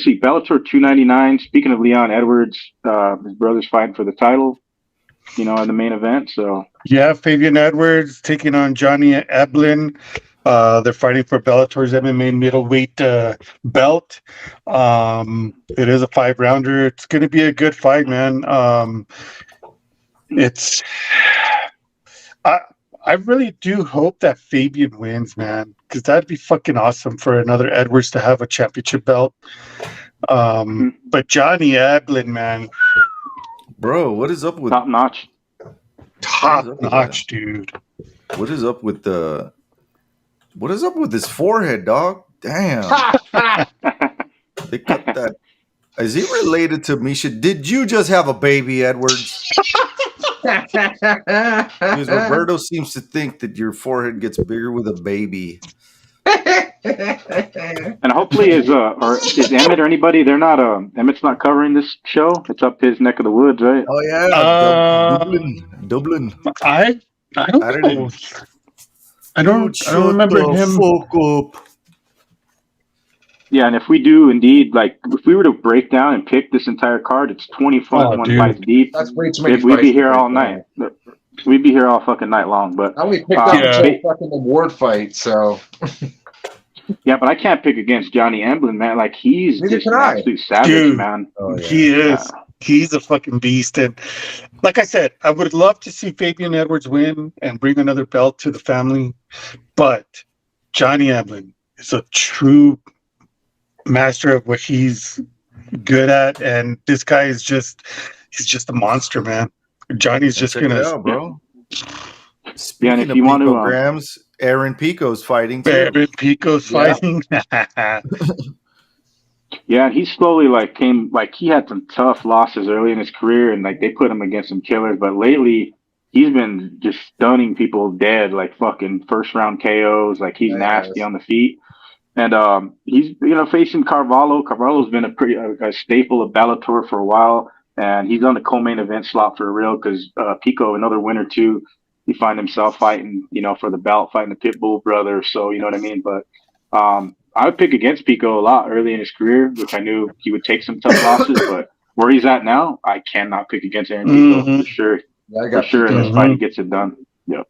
see Bellator 299. Speaking of Leon Edwards, his brother's fighting for the title, in the main event. So yeah, Fabian Edwards taking on Johnny Eblen. They're fighting for Bellator's MMA middleweight belt. It is a 5-rounder. It's going to be a good fight, man. I really do hope that Fabian wins, man, because that'd be fucking awesome for another Edwards to have a championship belt. But Johnny Eblen, man, bro, what is up with top notch? Top notch, dude. What is up with his forehead, dog? Damn. They cut that. Is he related to Misha? Did you just have a baby, Edwards? Because Roberto seems to think that your forehead gets bigger with a baby. And hopefully is Emmett or anybody, they're not Emmett's not covering this show. It's up his neck of the woods, right? Oh yeah. Dublin. I don't know. I don't remember him. Fuck up. Yeah, and if we do indeed, like, if we were to break down and pick this entire card, it's 21 fights deep. That's way too many. We'd be here all night. We'd be here all fucking night long. But I only picked up the fucking award fight, so. Yeah, but I can't pick against Johnny Eblen, man. Like, he's just an absolute savage, dude, man. Oh, yeah. He is. Yeah. He's a fucking beast. And like I said, I would love to see Fabian Edwards win and bring another belt to the family. But Johnny Eblen is a true master of what he's good at, and this guy is he's just a monster, man. Johnny's just gonna bro. Speaking and if you want to grams, Aaron Pico's fighting too. Aaron Pico's fighting. Yeah, he slowly he had some tough losses early in his career, and like they put him against some killers, but lately he's been just stunning people dead, like fucking first round KOs. Like he's nasty on the feet. And he's facing Carvalho. Carvalho's been a staple of Bellator for a while, and he's on the co-main event slot for real because Pico, another winner too, he find himself fighting, for the belt, fighting the Pitbull brother. So you know what I mean. But I would pick against Pico a lot early in his career, which I knew he would take some tough losses. But where he's at now, I cannot pick against Aaron Pico for sure. Yeah, for sure, in this fight he gets it done. Yep.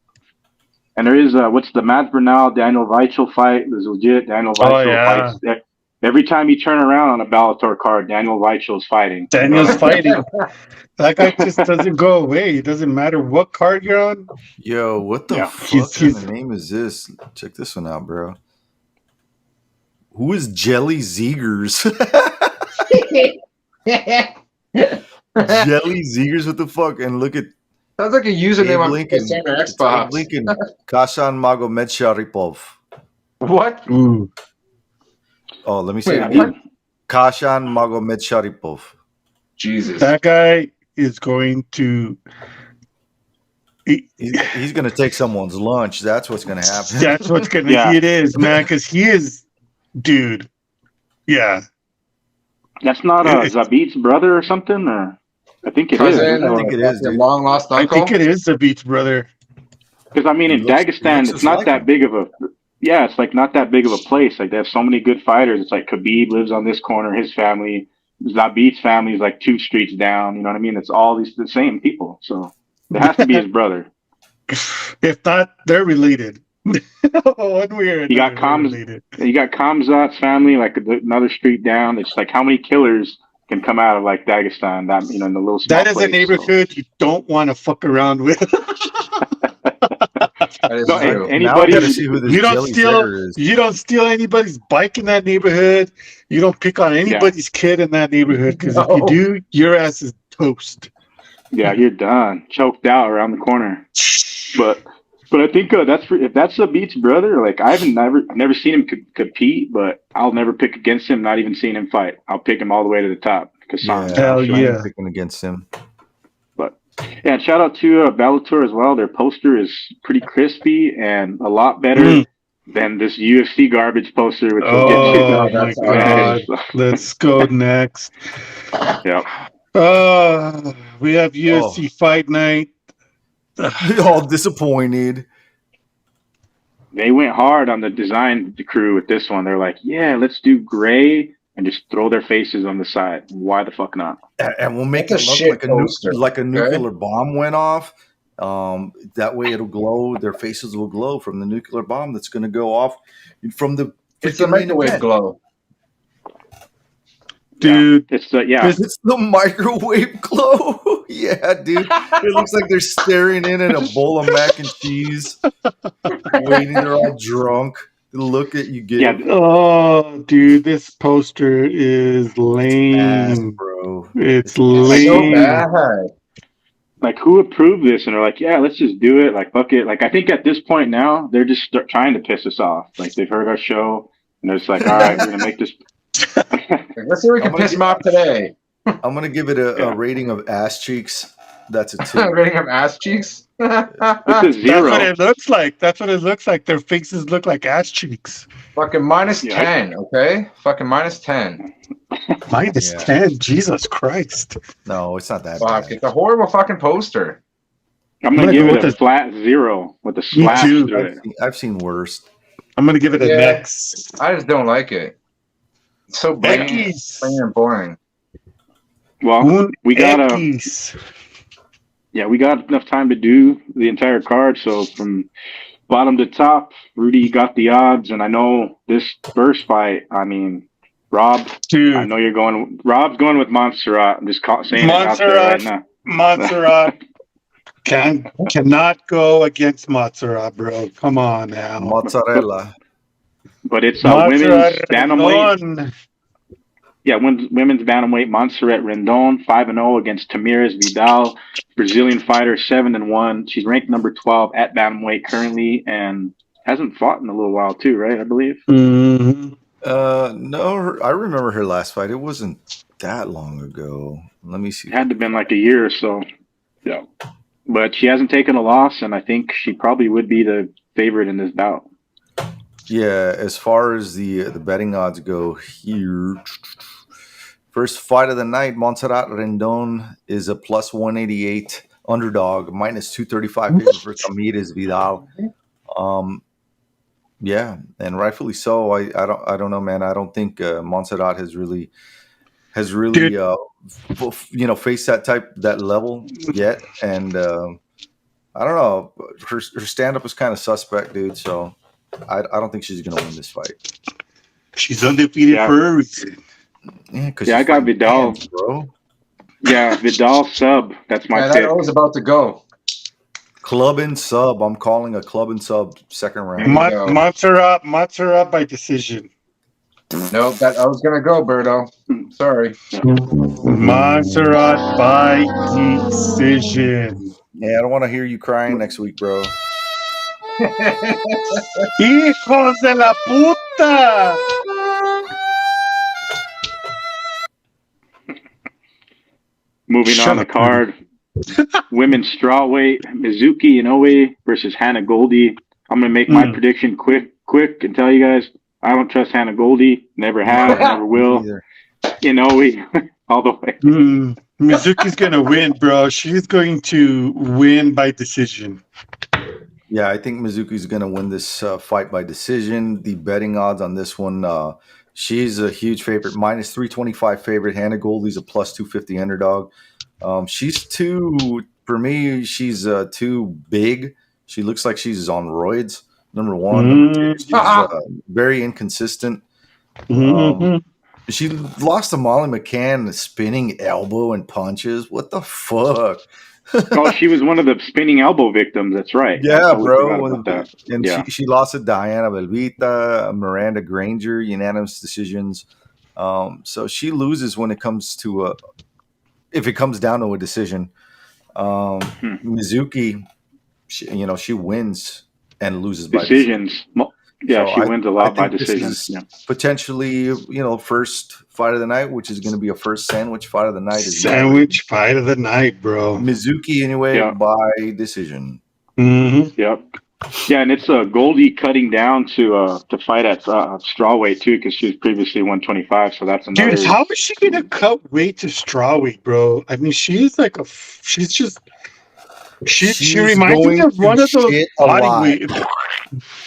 And there is what's the Matt Bernal Daniel Weichel fight? It was legit. Daniel Weichel fights. Every time you turn around on a Bellator card, Daniel Weichel's fighting. Daniel's fighting. That guy just doesn't go away. It doesn't matter what card you're on. Yo, what the fuck kind of name is this? Check this one out, bro. Who is Jelly Zegers? Jelly Zegers, what the fuck? And look at sounds like a username on Xbox. Lincoln, Kashan Magomed Sharipov. What? Ooh. Oh, let me say it again. Kashan Magomed Sharipov. Jesus. That guy is going to... He's going to take someone's lunch. That's what's going to happen. That's what's going to... It is, man, because he is... Dude. Yeah. That's not Zabit's brother or something, or... I think it is. I think it is. Long lost uncle. I think it is the Beats brother. Because I mean, in Dagestan, it's not that big of a. Yeah, it's like not that big of a place. Like they have so many good fighters. It's like Khabib lives on this corner. His family, Zabit's family is like 2 streets down. You know what I mean? It's all the same people. So it has to be his brother. If not, they're related. One weird. You got Kamzat's family, like another street down. It's like how many killers can come out of like Dagestan, that in the little small that is place, a neighborhood you don't want to fuck around with. You don't steal anybody's bike in that neighborhood. You don't pick on anybody's kid in that neighborhood because if you do, your ass is toast. Yeah, you're done, choked out around the corner. But I think if that's Zabit's brother, like I've never seen him compete, but I'll never pick against him. Not even seeing him fight, I'll pick him all the way to the top. Hell yeah, picking against him. But yeah, and shout out to Bellator as well. Their poster is pretty crispy and a lot better than this UFC garbage poster. Which my God! Let's go next. Yeah. We have UFC Fight Night. All disappointed. They went hard on the design crew with this one. They're like, yeah, let's do gray and just throw their faces on the side. Why the fuck not? And we'll make That's it a look shit like a poster, nuclear bomb went off. That way it'll glow. Their faces will glow from the nuclear bomb that's going to go off from the It's the freaking main microwave event. glow. Dude, It's the It's the microwave glow. Yeah, dude. It looks like they're staring in at a bowl of mac and cheese, waiting. They're all drunk. The look at you give. Yeah. oh, dude, this poster is Ass, lame. bro. It's So lame. bad. Like, who approved this? And they're like, yeah, let's just do it. Like, fuck it. Like, I think at this point now, they're just trying to piss us off. Like, they've heard our show, and they're just like, all right, we're going to make this. Let's see if we can piss him off today. I'm gonna give it a rating of ass cheeks. That's a 2. Rating of ass cheeks. It's a That's zero. what it looks like. That's what it looks like. Their faces look like ass cheeks. Fucking minus Yeah. 10, okay? Fucking minus 10. Minus Yeah. 10. Jesus Christ. No, it's not that Fuck, bad. it's a horrible fucking poster. I'm gonna going to give go it a with flat 0 with a slash too. through it. I've seen worse. I'm going to give it a Yeah. next. I just don't like it. It's so plain X. and boring. Well, we got X. we got enough time to do the entire card. So from bottom to top, Rudy got the odds. And I know this first fight, I mean, Rob, Dude, I know you're going. Rob's going with Montserrat. I'm just saying it out there right now. Montserrat cannot go against Montserrat, bro. Come on now. Mozzarella. But it's Montserrat women's bantamweight. Rendon. Yeah, women's bantamweight. Montserrat Rendon 5-0 against Tamires Vidal, Brazilian fighter 7-1. She's ranked number 12 at bantamweight currently, and hasn't fought in a little while too, right? I believe. Mhm. No, I remember her last fight. It wasn't that long ago. Let me see. It had to have been like a year or so. Yeah, but she hasn't taken a loss, and I think she probably would be the favorite in this bout. Yeah, as far as the betting odds go here, first fight of the night, Montserrat Rendon is a plus 188 underdog, minus 235 favorite for Tamires Vidal. Yeah, and rightfully so. I don't know, man. I don't think Montserrat has really faced that level yet, and I don't know. Her stand up is kind of suspect, dude. So I don't think she's gonna win this fight. She's undefeated for a reason. Yeah, I got Vidal, bro. Yeah, Vidal sub. That's my pick. That was about to go. Club and sub. I'm calling a club and sub second round. Montserrat by decision. Nope, I was gonna go, Berto. Sorry. Montserrat by decision. Yeah, I don't want to hear you crying next week, bro. Hijos de la puta! Moving Shut on the up, card, women's strawweight, Mizuki Inoue versus Hannah Goldie. I'm going to make my prediction quick and tell you guys, I don't trust Hannah Goldie. Never have, never will. Inoue, all the way. Mizuki's going to win, bro. She's going to win by decision. Yeah, I think Mizuki's going to win this fight by decision. The betting odds on this one, she's a huge favorite, minus 325 favorite. Hannah Goldie's a plus 250 underdog. She's too big. She looks like she's on roids, number one. Number two, she's very inconsistent. She lost to Molly McCann, spinning elbow and punches. What the fuck? Oh, she was one of the spinning elbow victims. That's right. Yeah, bro. And yeah. she lost to Diana Belvita, Miranda Granger, unanimous decisions. So she loses when it comes to if it comes down to a decision. Mizuki, she wins and loses by decisions. Yeah, so she wins a lot by decisions. Yeah. Potentially, first fight of the night, which is going to be a first sandwich fight of the night. Sandwich fight of the night, bro. Mizuki, anyway, by decision. Mm-hmm. Yep. Yeah, and it's Goldie cutting down to fight at strawweight too, because she was previously 125. So that's another. Dude, how is she gonna cut weight to strawweight, bro? I mean, she's like she reminds me of one of those body weight.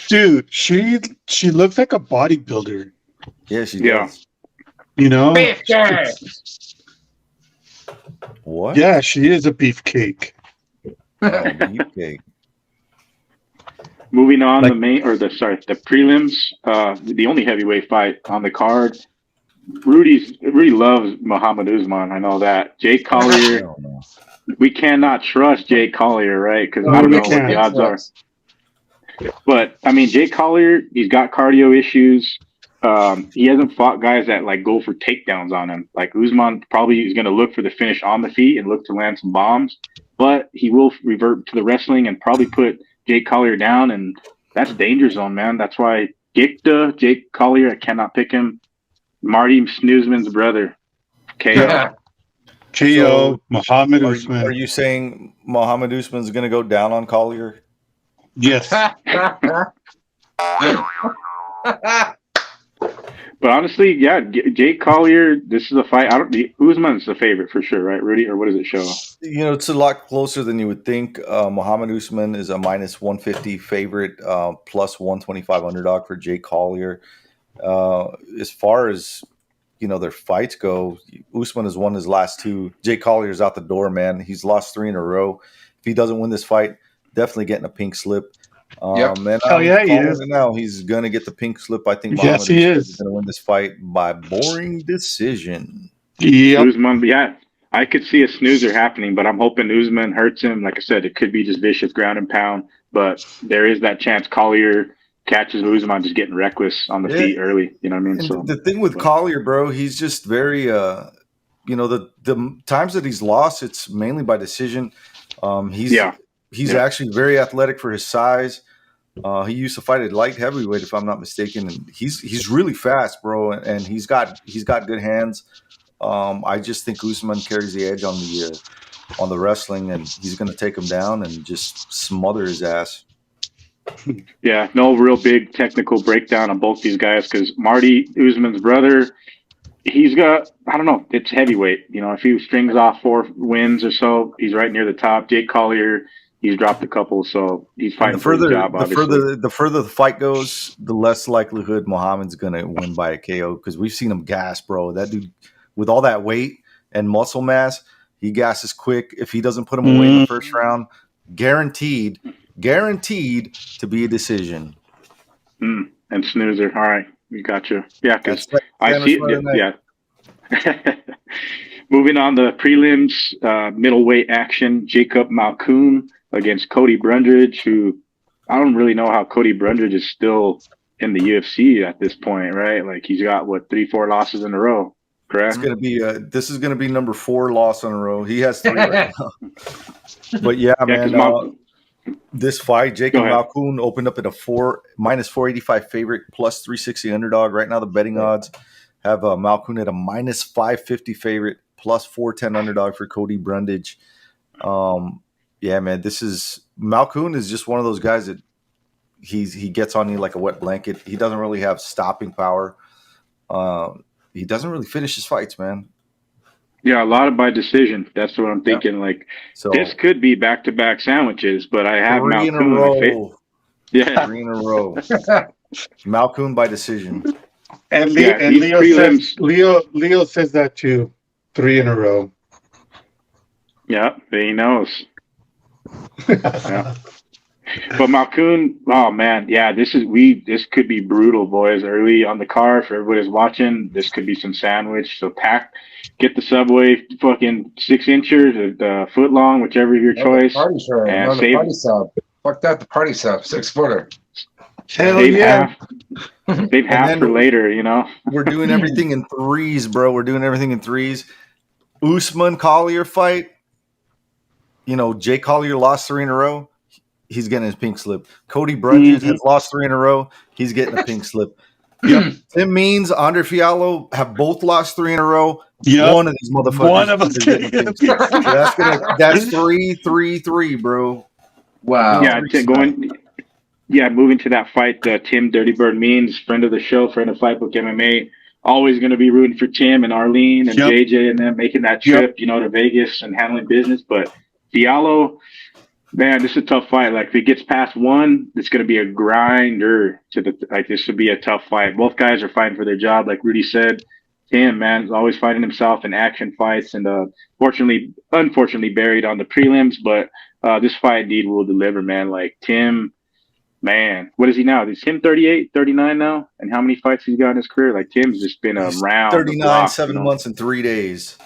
Dude, she looks like a bodybuilder. Yeah, she does. You know? Beefcake. What? Yeah, she is a beefcake. Oh, beefcake. Moving on, Like- the prelims, the only heavyweight fight on the card. Rudy loves Muhammad Usman. I know that. Jake Collier, Hell no. we cannot trust Jake Collier, right? Because No, I don't we know what can't. the odds are. But I mean, Jake Collier, he's got cardio issues. He hasn't fought guys that like go for takedowns on him. Like Usman probably is going to look for the finish on the feet and look to land some bombs, but he will revert to the wrestling and probably put Jake Collier down, and that's danger zone, man. That's why Jake Collier, I cannot pick him. Marty Snoozman's brother, KO. Yeah. KO, So, Muhammad Are Usman. you saying Muhammad Usman's going to go down on Collier? Yes. But honestly, yeah, Jake Collier, this is a fight. Usman's the favorite for sure, right, Rudy? Or what does it show? You know, it's a lot closer than you would think. Muhammad Usman is a minus 150 favorite, plus 125 underdog for Jake Collier. As far as, you know, their fights go, Usman has won his last two. Jake Collier's out the door, man. He's lost 3 in a row. If he doesn't win this fight, definitely getting a pink slip. Yep. And Oh, yeah, he calling is. it now. He's going to get the pink slip. I think Yes, he is. going to win this fight by boring decision. Yep. Usman, yeah, I could see a snoozer happening, but I'm hoping Usman hurts him. Like I said, it could be just vicious ground and pound, but there is that chance Collier catches Usman just getting reckless on the feet early. You know what I mean? And So the thing with Collier, bro, he's just very, you know, the times that he's lost, it's mainly by decision. He's actually very athletic for his size. He used to fight at light heavyweight, if I'm not mistaken, and he's really fast, bro, and he's got good hands. I just think Usman carries the edge on the wrestling, and he's going to take him down and just smother his ass. yeah, no real big technical breakdown on both these guys because Marty Usman's brother, he's got, I don't know, it's heavyweight. You know, if he strings off 4 wins or so, he's right near the top. Jake Collier, he's dropped a couple, so he's fighting for his job, obviously. The further the fight goes, the less likelihood Muhammad's going to win by a KO because we've seen him gas, bro. That dude, with all that weight and muscle mass, he gasses quick. If he doesn't put him away in the first round, guaranteed to be a decision. And snoozer. All right, we got you. Yeah, because I see it. Yeah. Moving on the prelims, middleweight action. Jacob Malkoun against Cody Brundage, who I don't really know how Cody Brundage is still in the UFC at this point, right? Like he's got 3-4 losses in a row. Correct. It's gonna be this is gonna be number 4 loss in a row. He has 3 right now. But yeah, man. This fight, Jacob Malkoun opened up at a minus 485 favorite, plus 360 underdog. Right now, the betting odds have Malkoun at a minus 550 favorite, plus 410 underdog for Cody Brundage. Yeah, man, Malkoun is just one of those guys that he gets on you like a wet blanket. He doesn't really have stopping power. He doesn't really finish his fights, man. Yeah, a lot of by decision. That's what I'm thinking. Like, so this could be back-to-back sandwiches, but I have 3 in a Malkoun. row. 3 in a row. Malkoun by decision. And Leo says that too. 3 in a row. Yeah, he knows. Yeah. But Malkoun, oh man, yeah, this could be brutal, boys. Early on the card for everybody's watching, this could be some sandwich. So get the Subway fucking 6 inches, foot long, whichever your choice. Party shirt. And The party sub. Fuck that, the party sub, 6-footer. Hell yeah. Save half for later, you know. We're doing everything in threes, bro. We're doing everything in threes. Usman Collier fight. You know, Jake Collier lost 3 in a row. He's getting his pink slip. Cody Brundage has lost 3 in a row. He's getting a pink slip. Yep. Tim Means, Andre Fiallo have both lost 3 in a row. Yep. One of these motherfuckers. One of us. That's 3-3-3, bro. Wow. Yeah, moving to that fight, Tim Dirty Bird Means, friend of the show, friend of Fightbook MMA, always going to be rooting for Tim and Arlene and JJ and them making that trip, you know, to Vegas and handling business. But Fiallo, man, this is a tough fight. Like, if it gets past 1, it's going to be a grinder. This would be a tough fight. Both guys are fighting for their job, like Rudy said. Tim, man, is always fighting himself in action fights, and unfortunately buried on the prelims. But this fight indeed will deliver, man. Like Tim, man, what is he now? Is Tim 38, 39 now? And how many fights he's got in his career? Like Tim's just been He's around the 39, block. 7 months and 3 days.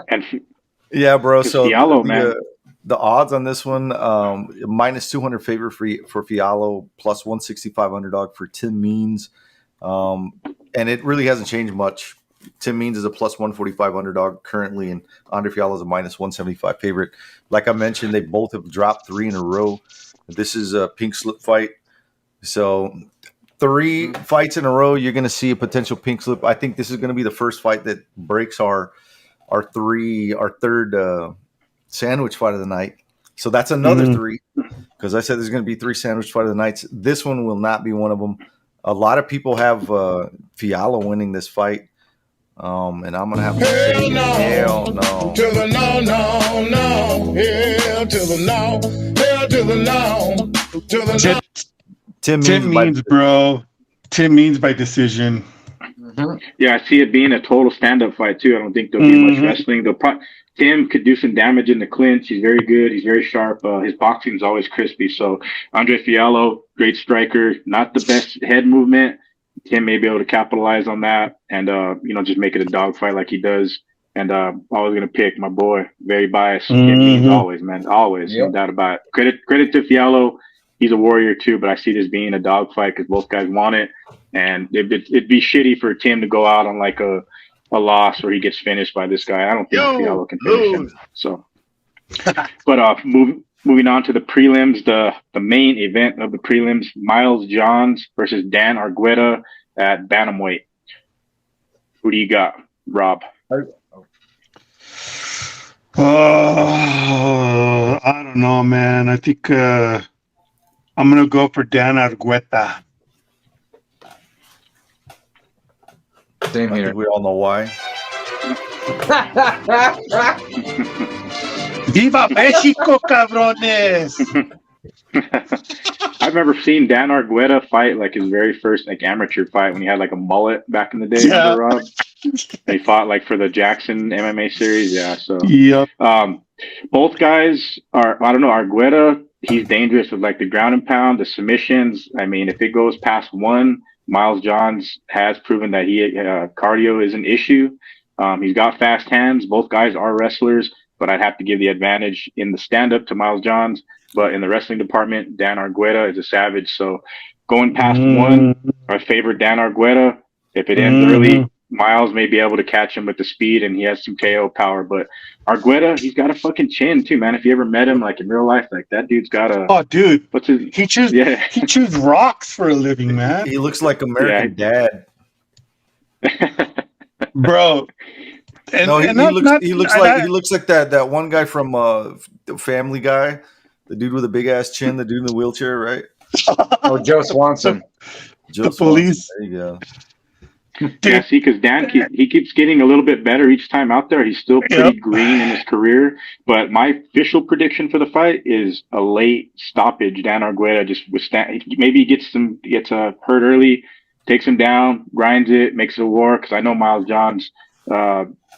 And yeah, bro. So Fiallo, man. The odds on this one, minus 200 favorite for Fiallo, plus 165 underdog for Tim Means. And it really hasn't changed much. Tim Means is a plus 145 underdog currently, and Andre Fiallo is a minus 175 favorite. Like I mentioned, they both have dropped 3 in a row. This is a pink slip fight. So 3 fights in a row, you're going to see a potential pink slip. I think this is going to be the first fight that breaks our third sandwich fight of the night. So that's another 3, because I said there's going to be 3 sandwich fight of the nights. This one will not be one of them. A lot of people have Fiallo winning this fight. And I'm gonna have to say hell no. To the no, no, no. Hell to the no. Hell to the no. To the no. Tim Means, bro. Tim Means by decision. Yeah, I see it being a total stand-up fight too. I don't think there'll be much wrestling. Tim could do some damage in the clinch. He's very good. He's very sharp. His boxing is always crispy. So Andre Fiallo, great striker, not the best head movement. Tim may be able to capitalize on that and, just make it a dogfight like he does. And always going to pick my boy, very biased. Means always, man. Always, no doubt about it. Credit to Fiallo. He's a warrior too, but I see this being a dogfight because both guys want it. And it'd be shitty for Tim to go out on like a loss where he gets finished by this guy. I don't think Fiallo can finish him. So, but moving on to the prelims, the main event of the prelims, Miles Johns versus Dan Argueta at bantamweight. Who do you got, Rob? I don't know, man. I think I'm going to go for Dan Argueta. Same I here. think we all know why. Viva Mexico, cabrones! I've never seen Dan Argueta fight like his very first like amateur fight when he had like a mullet back in the day. Yeah. Rob? They fought like for the Jackson MMA series. Yeah. So Yep. both guys are, I don't know, Argueta, he's dangerous with like the ground and pound, the submissions. I mean, if it goes past 1, Miles Johns has proven that cardio is an issue. He's got fast hands. Both guys are wrestlers, but I'd have to give the advantage in the stand-up to Miles Johns. But in the wrestling department, Dan Argueta is a savage. So going past 1, I favor Dan Argueta. If it ends early, Miles may be able to catch him with the speed, and he has some KO power. But Argueta, he's got a fucking chin too, man. If you ever met him like in real life, like that dude's got a. Oh, dude, he chews rocks for a living, man. He looks like American Dad, bro. And, no, he looks like that one guy from Family Guy, the dude with a big ass chin, the dude in the wheelchair, right? Oh, Joe Swanson. The police. There you go. Yeah, see, because Dan, he keeps getting a little bit better each time out there. He's still pretty green in his career. But my official prediction for the fight is a late stoppage. Dan Argueta just maybe he gets hurt early, takes him down, grinds it, makes it a war. Because I know Miles Johns,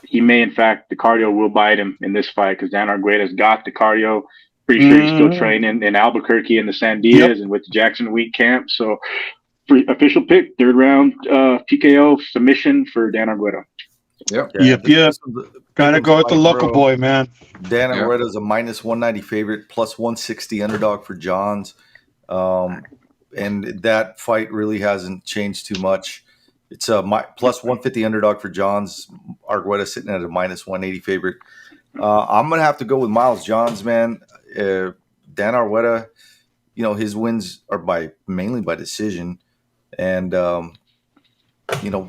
he may, in fact, the cardio will bite him in this fight because Dan Argueta's got the cardio. Pretty sure he's still training in Albuquerque in the Sandias and with the Jackson Wheat camp. So, official pick, 3rd round PKO submission for Dan Argueta. Yep. Gotta go with the local boy, man. Dan Argueta is a minus 190 favorite, plus 160 underdog for Johns. And that fight really hasn't changed too much. It's a plus 150 underdog for Johns. Argueta sitting at a minus 180 favorite. I'm going to have to go with Miles Johns, man. Dan Argueta, his wins are mainly by decision. And,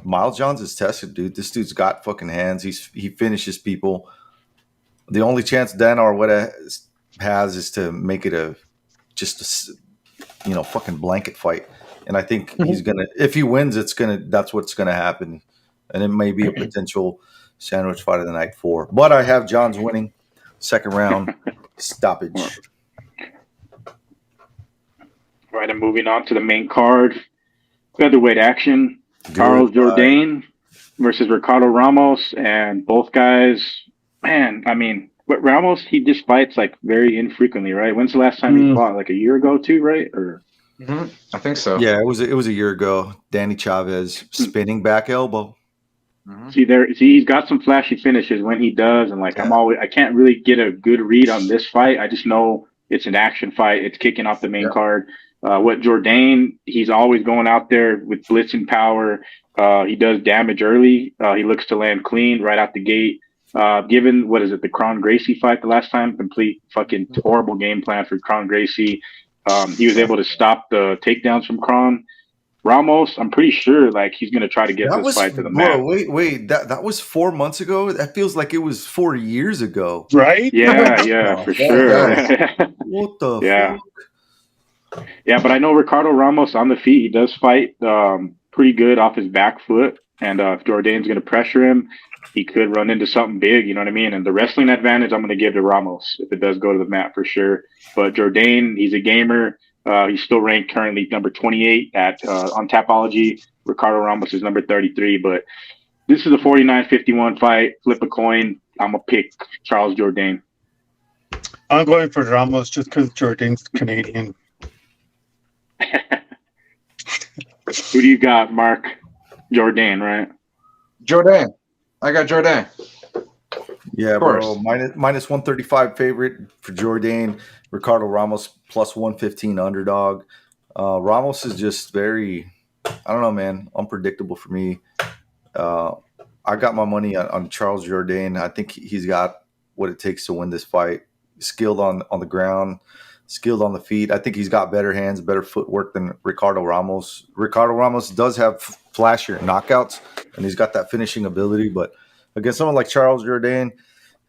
Miles Johns is tested, dude. This dude's got fucking hands. He finishes people. The only chance Dan Argueta has is to make it a fucking blanket fight. And I think he's gonna. If he wins, that's what's gonna happen, and it may be a potential sandwich fight of the night 4. But I have Johns winning, 2nd round stoppage. Right, and moving on to the main card, Featherweight action. Charles Jourdain versus Ricardo Ramos, and both guys, man, I mean, but Ramos, he just fights like very infrequently, right? When's the last time he fought? Like a year ago, too, right? Or I think so. Yeah, it was a year ago. Danny Chavez spinning back elbow. he's got some flashy finishes when he does, and like I can't really get a good read on this fight. I just know it's an action fight. It's kicking off the main card. What Jourdain, he's always going out there with blitzing power. He does damage early. He looks to land clean right out the gate. Given, the Kron Gracie fight the last time, complete fucking horrible game plan for Kron Gracie. He was able to stop the takedowns from Kron. Ramos, I'm pretty sure like he's gonna try to get this fight to the mat. Wait, that was 4 months ago? That feels like it was 4 years ago. Right? Yeah, for sure. What the fuck? Yeah, but I know Ricardo Ramos on the feet, he does fight pretty good off his back foot. And if Jourdain's going to pressure him, he could run into something big, you know what I mean? And the wrestling advantage I'm going to give to Ramos if it does go to the mat for sure. But Jourdain, he's a gamer. He's still ranked currently number 28 on Tapology. Ricardo Ramos is number 33. But this is a 49-51 fight. Flip a coin. I'm going to pick Charles Jourdain. I'm going for Ramos just because Jourdain's Canadian. Who do you got, Mark? Jourdain, right? Jourdain. I got Jourdain. Yeah, bro. Minus 135 favorite for Jourdain. Ricardo Ramos plus 115 underdog. Ramos is just very, I don't know, man, unpredictable for me. I got my money on Charles Jourdain. I think he's got what it takes to win this fight. Skilled on the ground, skilled on the feet. I think he's got better hands, better footwork than Ricardo Ramos. Ricardo Ramos does have flashier knockouts, and he's got that finishing ability. But against someone like Charles Jourdain,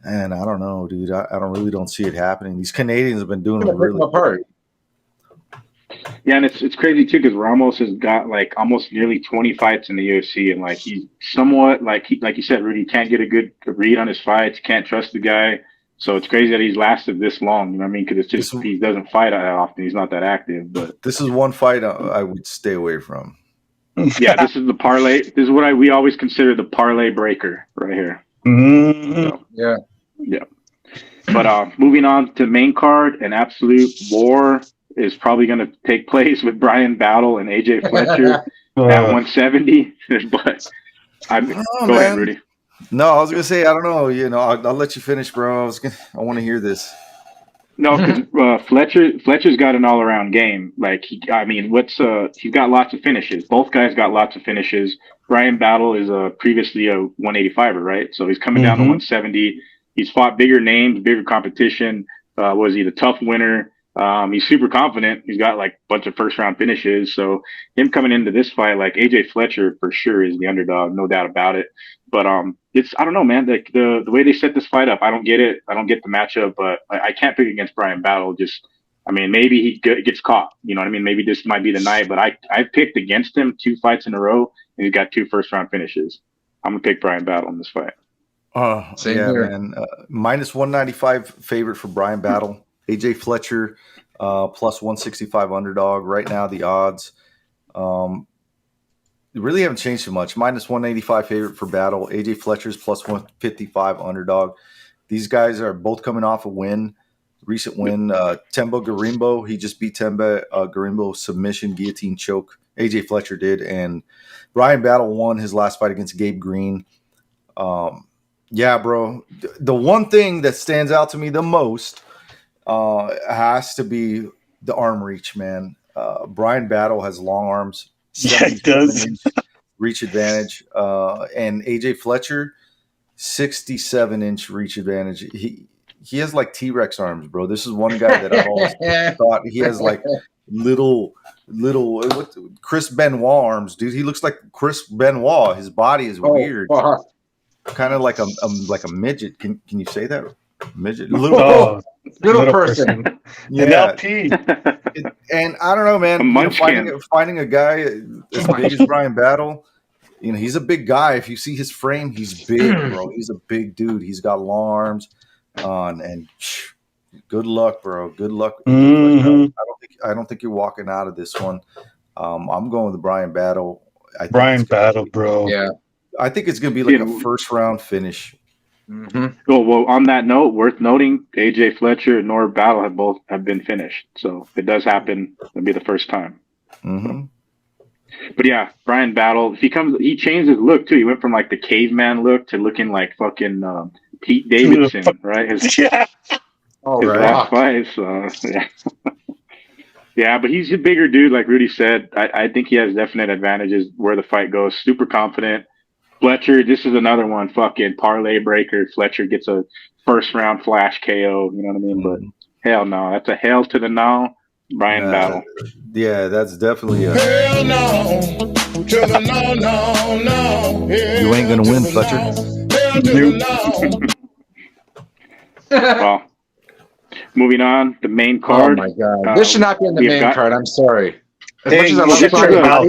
and I don't know, dude. I don't see it happening. These Canadians have been doing it really apart. Yeah, and it's crazy too because Ramos has got like almost nearly 20 fights in the UFC, and like he's somewhat like you said, Rudy, can't get a good read on his fights, can't trust the guy. So it's crazy that he's lasted this long. You know what I mean? Because it's just he doesn't fight that often. He's not that active. But this is one fight I would stay away from. Yeah, this is the parlay. This is what we always consider the parlay breaker right here. Mm-hmm. So, yeah. But moving on to main card, an absolute war is probably going to take place with Brian Battle and AJ Fletcher at 170. But go ahead, Rudy. No, I was gonna say I don't know. You know, I'll let you finish, bro. I want to hear this. No, because Fletcher's got an all-around game. Like he's got lots of finishes. Both guys got lots of finishes. Brian Battle is previously a 185er, right? So he's coming down to 170. He's fought bigger names, bigger competition. Was he the tough winner? He's super confident. He's got like a bunch of first-round finishes. So him coming into this fight, like AJ Fletcher for sure is the underdog, no doubt about it. But I don't know, man. Like the way they set this fight up, I don't get it. I don't get the matchup, but I can't pick against Brian Battle. Maybe he gets caught. You know what I mean? Maybe this might be the night. But I picked against him 2 fights in a row, and he's got 2 first-round finishes. I'm gonna pick Brian Battle in this fight. Same here. Man. Minus 195 favorite for Brian Battle. AJ Fletcher plus 165 underdog. Right now, the odds really haven't changed too much. Minus 185 favorite for Battle. AJ Fletcher's plus 155 underdog. These guys are both coming off a win. Recent win. Temba Garimbo. He just beat Temba Garimbo submission guillotine choke. AJ Fletcher did. And Brian Battle won his last fight against Gabe Green. Yeah, bro. The one thing that stands out to me the most has to be the arm reach, man. Brian Battle has long arms. Yeah, he does. Reach advantage. And AJ Fletcher, 67-inch reach advantage. He has like T-Rex arms, bro. This is one guy that I've always thought he has like little Chris Benoit arms, dude. He looks like Chris Benoit. His body is weird. Kind of like a midget. Can you say that? Midget. Little person. Yeah. And I don't know, man. Finding a guy as big as Brian Battle, he's a big guy. If you see his frame, he's big, bro. He's a big dude. He's got long arms. And good luck, bro. Good luck. Mm-hmm. I don't think you're walking out of this one. I'm going with the Brian Battle. Brian Battle, bro. Yeah. I think it's going to be like a first round finish. Mm-hmm. Well, on that note, worth noting, AJ Fletcher and Nora Battle have been finished. So if it does happen, it'll be the first time. Mm-hmm. But yeah, Brian Battle, he changed his look too. He went from like the caveman look to looking like fucking Pete Davidson, right? His last fight. So yeah. Yeah, but he's a bigger dude, like Rudy said. I think he has definite advantages where the fight goes. Super confident. Fletcher, this is another one, fucking parlay breaker. Fletcher gets a first round flash KO, you know what I mean? But hell no, that's a hell to the no. Brian Battle. Yeah, that's definitely a hell no to the no. You ain't gonna win, Fletcher. Hell to the no. Well, moving on, the main card. Oh my god, this should not be in the main card. I'm sorry. As much as I love shut your mouth.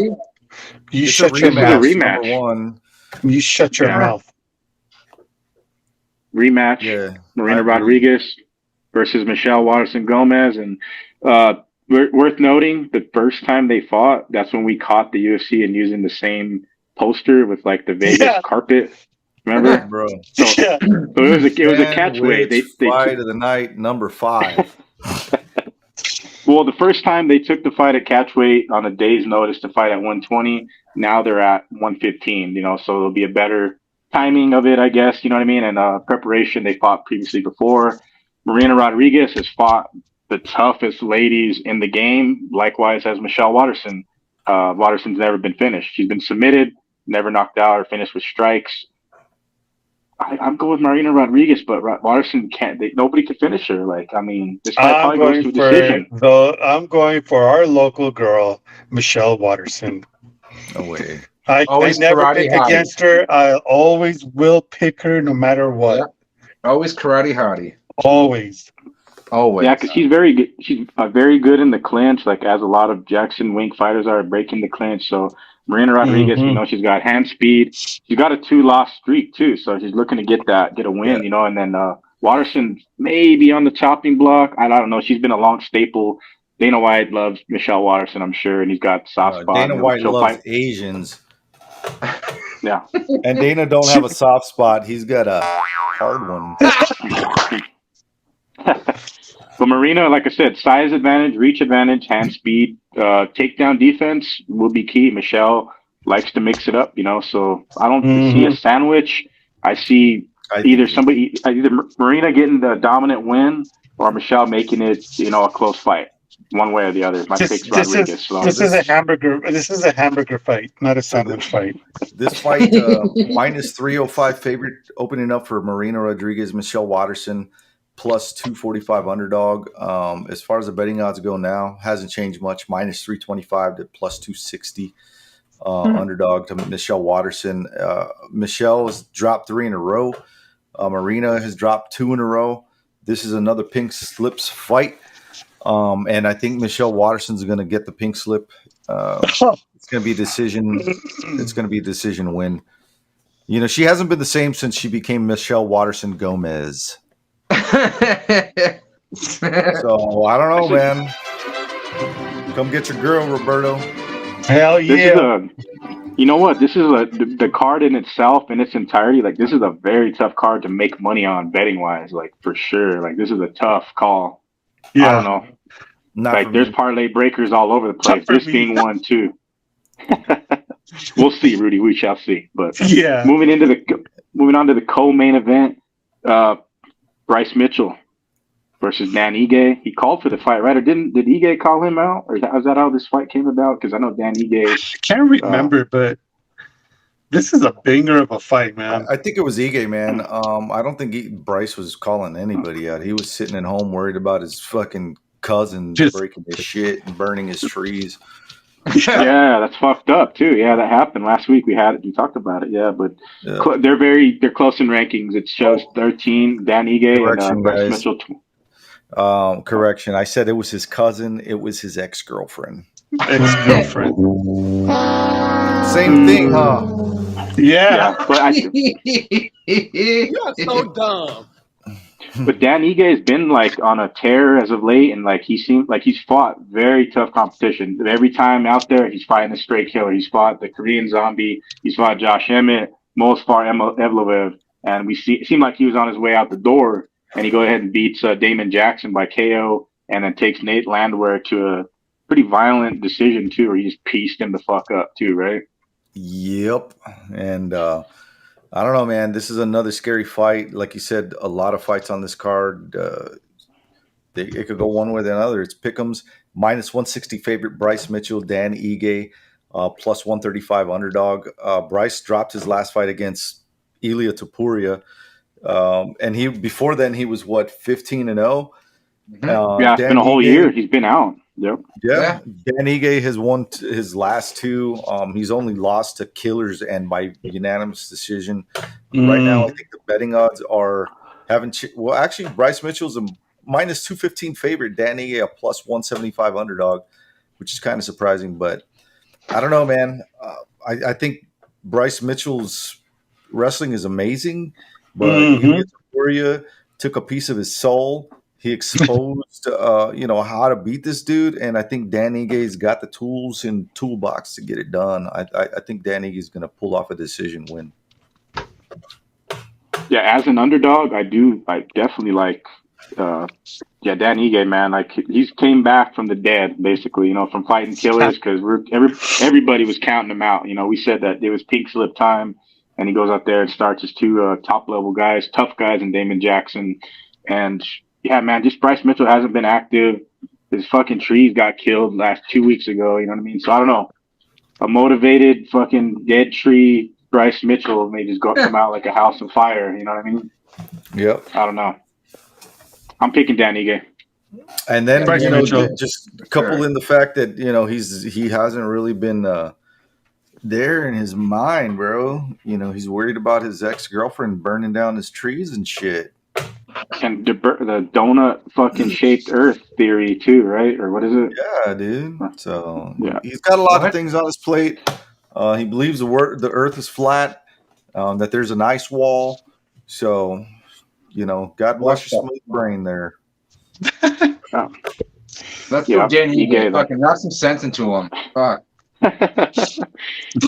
You shut your mouth. Rematch. You shut your mouth. Rematch. Yeah. Marina Rodriguez versus Michelle Waterson Gomez, and worth noting, the first time they fought, that's when we caught the UFC and using the same poster with like the Vegas carpet. Remember, bro? So it was a catchweight. They fight of the night, number 5. Well, the first time they took the fight at catchweight on a day's notice to fight at 120. Now they're at 115. You know, so it'll be a better timing of it, I guess. You know what I mean? And preparation. They fought previously before. Marina Rodriguez has fought the toughest ladies in the game. Likewise has Michelle Waterson. Waterson's never been finished. She's been submitted, never knocked out or finished with strikes. I'm going with Marina Rodriguez, but Waterson can't. Nobody can finish her. Like, I mean, this fight probably goes to a decision. I'm going for our local girl, Michelle Waterson. No way. I never pick against her. I always will pick her no matter what. Yeah. Always karate hottie. Always. Yeah, because she's very good. She's very good in the clinch, like as a lot of Jackson Wink fighters are breaking the clinch. So Marina Rodriguez, you know, she's got hand speed. She's got a 2-loss streak too, so she's looking to get a win, you know. And then Waterson maybe on the chopping block. I don't know. She's been a long staple. Dana White loves Michelle Waterson, I'm sure, and he's got soft spot. Dana White loves Asians. Yeah, and Dana don't have a soft spot. He's got a hard one. But Marina, like I said, size advantage, reach advantage, hand speed, takedown defense will be key. Michelle likes to mix it up, you know, so I don't see a sandwich. I see either Marina getting the dominant win or Michelle making it, you know, a close fight, one way or the other. My pick's Rodriguez. This is a hamburger fight, not a sandwich fight. This fight, minus 305 favorite opening up for Marina Rodriguez, Michelle Waterson. Plus 245 underdog. As far as the betting odds go now, hasn't changed much. Minus 325 to plus 260 underdog to Michelle Waterson. Michelle has dropped 3 in a row. Marina has dropped 2 in a row. This is another pink slips fight. And I think Michelle Waterson's going to get the pink slip. It's going to be a decision. It's going to be a decision win. You know, she hasn't been the same since she became Michelle Waterson Gomez. So I don't know, man. Come get your girl, Roberto. Hell yeah! You know what? This is the card in itself, in its entirety. Like, this is a very tough card to make money on betting wise. Like, for sure. Like, this is a tough call. Yeah. I don't know. Like, there's parlay breakers all over the place. This being one too. We'll see, Rudy. We shall see. But yeah, moving on to the co-main event. Bryce Mitchell versus Dan Ige. He called for the fight, right? Or did Ige call him out? Or is that how this fight came about? Because I know Dan Ige. I can't remember, but this is a banger of a fight, man. I think it was Ige, man. I don't think Bryce was calling anybody out. He was sitting at home worried about his fucking cousin breaking his shit and burning his trees. Yeah, that's fucked up too. Yeah, that happened last week. We talked about it. Yeah, but they're close in rankings. It shows 13. Dan Ige and Bryce Mitchell. Correction. I said it was his cousin. It was his ex-girlfriend. Ex-girlfriend. Same thing, huh? Yeah. But you're so dumb. But Dan Ige has been like on a tear as of late, and like he seems like he's fought very tough competition. Every time out there, he's fighting a straight killer. He's fought the Korean Zombie. He's fought Josh Emmett, Mosfar Evloev, and it seemed like he was on his way out the door. And he go ahead and beats Damon Jackson by KO, and then takes Nate Landwehr to a pretty violent decision too, where he just pieced him the fuck up too, right? Yep. And I don't know, man. This is another scary fight. Like you said, a lot of fights on this card. It could go one way or the other. It's Pick'em's minus 160 favorite Bryce Mitchell, Dan Ige, plus 135 underdog. Bryce dropped his last fight against Ilia Topuria. And before then he was 15-0. Yeah, it's been a whole year. He's been out. Yep. Yeah. Dan Ige has won his last two. He's only lost to killers and by unanimous decision. Right now, I think the betting odds are actually Bryce Mitchell's a minus 215 favorite. Dan Ige a plus 175 underdog, which is kind of surprising. But I don't know, man. I think Bryce Mitchell's wrestling is amazing, but Ilia Topuria took a piece of his soul. He exposed, how to beat this dude, and I think Dan Ige's got the tools and toolbox to get it done. I think Dan Ige's going to pull off a decision win. Yeah, as an underdog, I definitely like, Dan Ige, man. Like he's came back from the dead, basically, from fighting killers because everybody was counting him out. We said that it was pink slip time, and he goes out there and starts his two top level guys, tough guys, and Damon Jackson, and. Yeah, man, just Bryce Mitchell hasn't been active. His fucking trees got killed last 2 weeks ago, you know what I mean? So I don't know. A motivated fucking dead tree Bryce Mitchell may just come out like a house on fire, you know what I mean? Yep. I don't know. I'm picking Dan Ige. And then just couple in the fact that, he hasn't really been there in his mind, bro. He's worried about his ex-girlfriend burning down his trees and shit. And the donut fucking shaped earth theory too, right? Or what is it? Yeah, dude. So he's got a lot of things on his plate. He believes the earth is flat, that there's an ice wall. So, God bless your smooth brain there. Let's go, Danny. Fucking knock some sense into him. Fuck.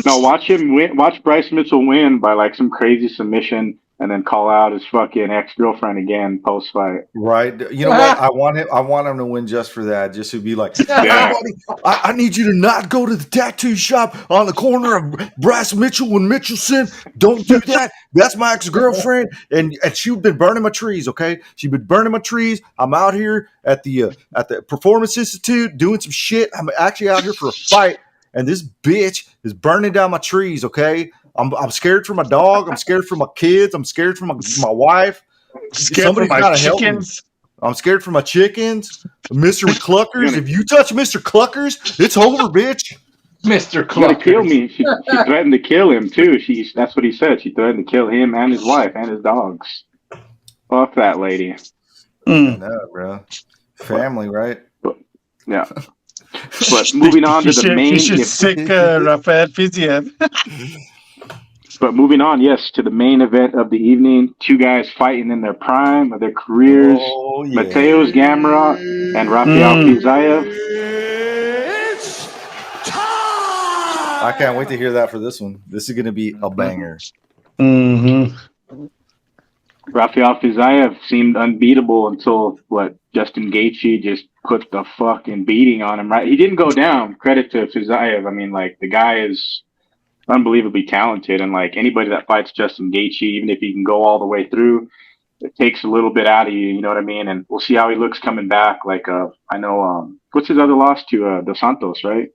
No, watch him win. Watch Bryce Mitchell win by like some crazy submission. And then call out his fucking ex-girlfriend again post-fight. Right. You know what? I want him to win just for that. Just to be like, I need you to not go to the tattoo shop on the corner of Bryce Mitchell and Mitchelson. Don't do that. That's my ex-girlfriend. And she's been burning my trees, okay? She's been burning my trees. I'm out here at the Performance Institute doing some shit. I'm actually out here for a fight. And this bitch is burning down my trees, okay? I'm scared for my dog. I'm scared for my kids. I'm scared for my wife. Somebody's got to help me. I'm scared for my chickens. Mr. Cluckers. If you touch Mr. Cluckers, it's over, bitch. Mr. Cluckers. She's gonna kill me. She threatened to kill him too. That's what he said. She threatened to kill him and his wife and his dogs. Fuck that lady. No, bro. Family, right? Yeah. But moving on to the main. You should sick Rafael Fiziev. But moving on, to the main event of the evening. Two guys fighting in their prime of their careers. Oh, yeah. Mateusz Gamrot and Rafael Fiziev. It's time! I can't wait to hear that for this one. This is going to be a banger. Rafael Fiziev seemed unbeatable until, Justin Gaethje just put the fucking beating on him, right? He didn't go down. Credit to Fiziev. I mean, the guy is unbelievably talented, and anybody that fights Justin Gaethje, even if he can go all the way through, it takes a little bit out of you, you know what I mean? And we'll see how he looks coming back. I know, what's his other loss to Dos Santos, right?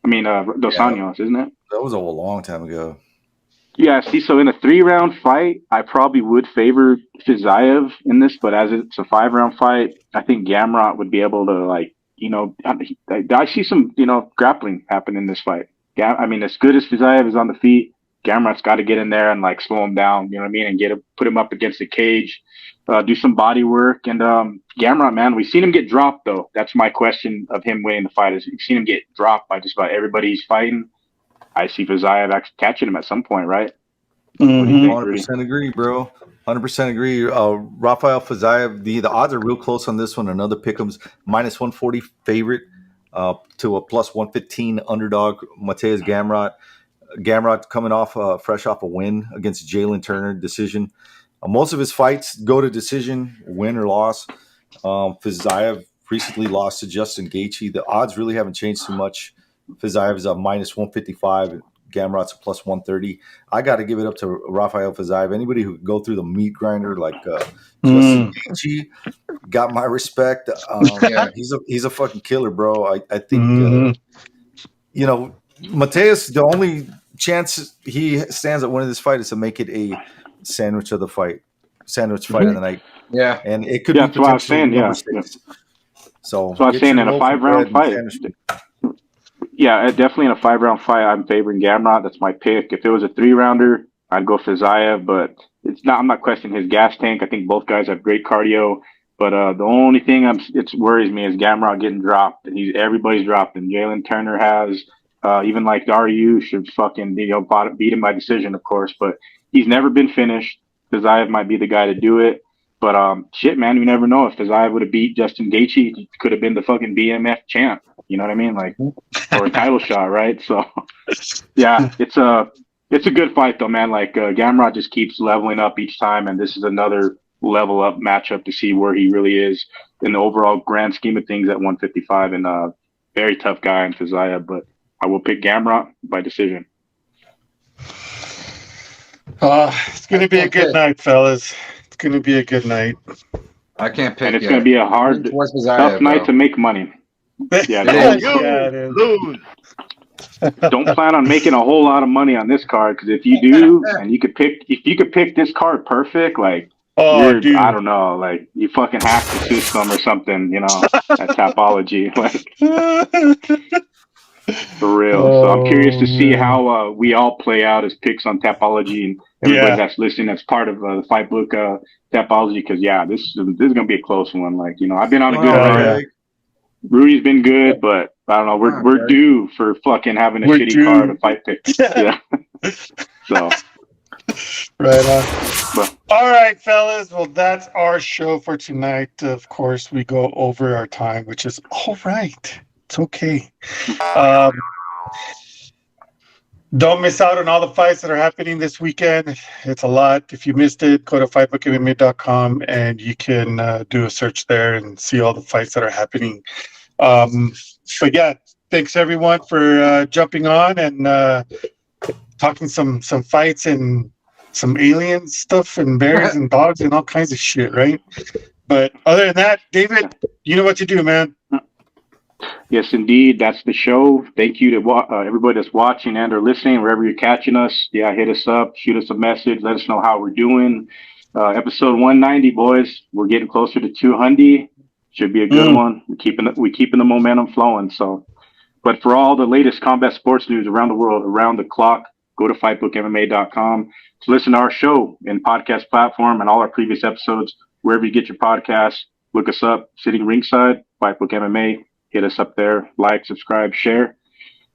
I mean, Dos Anjos, isn't it? That was a long time ago. Yeah, see, so in a 3-round fight, I probably would favor Fiziev in this, but as it's a 5-round fight, I think Gamrot would be able to, I see some, grappling happen in this fight. I mean, as good as Fiziev is on the feet, Gamrot's got to get in there and slow him down, you know what I mean, and put him up against the cage, do some body work. And Gamrot, man, we've seen him get dropped though. That's my question of him winning the fight. Is you've seen him get dropped by just about everybody he's fighting. I see Fiziev actually catching him at some point, right? 100% agree, bro. 100% agree. Rafael Fiziev, the odds are real close on this one. Another pick'em's minus 140 favorite to a plus 115 underdog. Mateusz Gamrot. Gamrot coming off fresh off a win against Jalen Turner, decision. Most of his fights go to decision, win or loss. Fiziev recently lost to Justin Gaethje. The odds really haven't changed too much. Fiziev is a minus 155. Gamrot's a plus 130. I got to give it up to Rafael Fiziev. Anybody who could go through the meat grinder like Justin Gaethje got my respect. He's a fucking killer, bro. I think Mateusz, the only chance he stands at winning this fight is to make it a sandwich of the fight, of the night. Yeah, and it could be potentially what I was saying. So I was saying in a 5-round fight. Yeah, definitely in a 5-round fight, I'm favoring Gamrot. That's my pick. If it was a 3-rounder, I'd go Fiziev, but I'm not questioning his gas tank. I think both guys have great cardio. But the only thing it worries me is Gamrot getting dropped. Everybody's dropped him. Jalen Turner has, even like Daru should fucking beat him by decision, of course. But he's never been finished. Fiziev might be the guy to do it. But shit, man, you never know. If Fiziev would have beat Justin Gaethje, he could have been the fucking BMF champ. You know what I mean? Like, or a title shot, right? So, yeah, it's a good fight though, man. Like Gamrot just keeps leveling up each time, and this is another level up matchup to see where he really is in the overall grand scheme of things at 155. And very tough guy in Fiziev, but I will pick Gamrot by decision. It's going to be a good night, fellas. It's going to be a good night. I can't pick. And it's going to be a hard, tough night to make money. Yeah, don't plan on making a whole lot of money on this card, because if you do, and you could pick this card perfect, like I don't know, like you fucking hack the system or something, you know, at Tapology, like for real. So I'm curious to see how we all play out as picks on Tapology, and everybody that's listening that's part of the Fight Book Tapology, because this is gonna be a close one. Like, you know, I've been on a good run. Rudy's been good, but I don't know. We're due for fucking having a shitty card of fight picks. Yeah. So. Right on. All right, fellas. Well, that's our show for tonight. Of course, we go over our time, which is all right. It's okay. Don't miss out on all the fights that are happening this weekend. It's a lot. If you missed it, go to fightbookmma.com and you can do a search there and see all the fights that are happening. But yeah, thanks everyone for jumping on and talking some fights and some alien stuff and bears and dogs and all kinds of shit, right? But other than that, David, you know what to do, man. Yes, indeed. That's the show. Thank you to everybody that's watching and or listening, wherever you're catching us. Yeah, hit us up, shoot us a message, let us know how we're doing. Episode 190, boys. We're getting closer to 200. Should be a good one. We're keeping the momentum flowing. So, but for all the latest combat sports news around the world, around the clock, go to fightbookmma.com to listen to our show in podcast platform and all our previous episodes, wherever you get your podcasts. Look us up, sitting ringside, Fightbook MMA. Hit us up there, like, subscribe, share.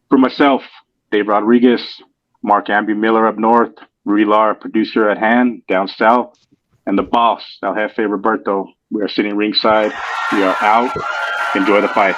For myself, Dave Rodriguez, Mark Amby Miller up north, Rudy Lara, producer at hand, down south, and the boss, El Jefe Roberto. We are sitting ringside. We are out. Enjoy the fights.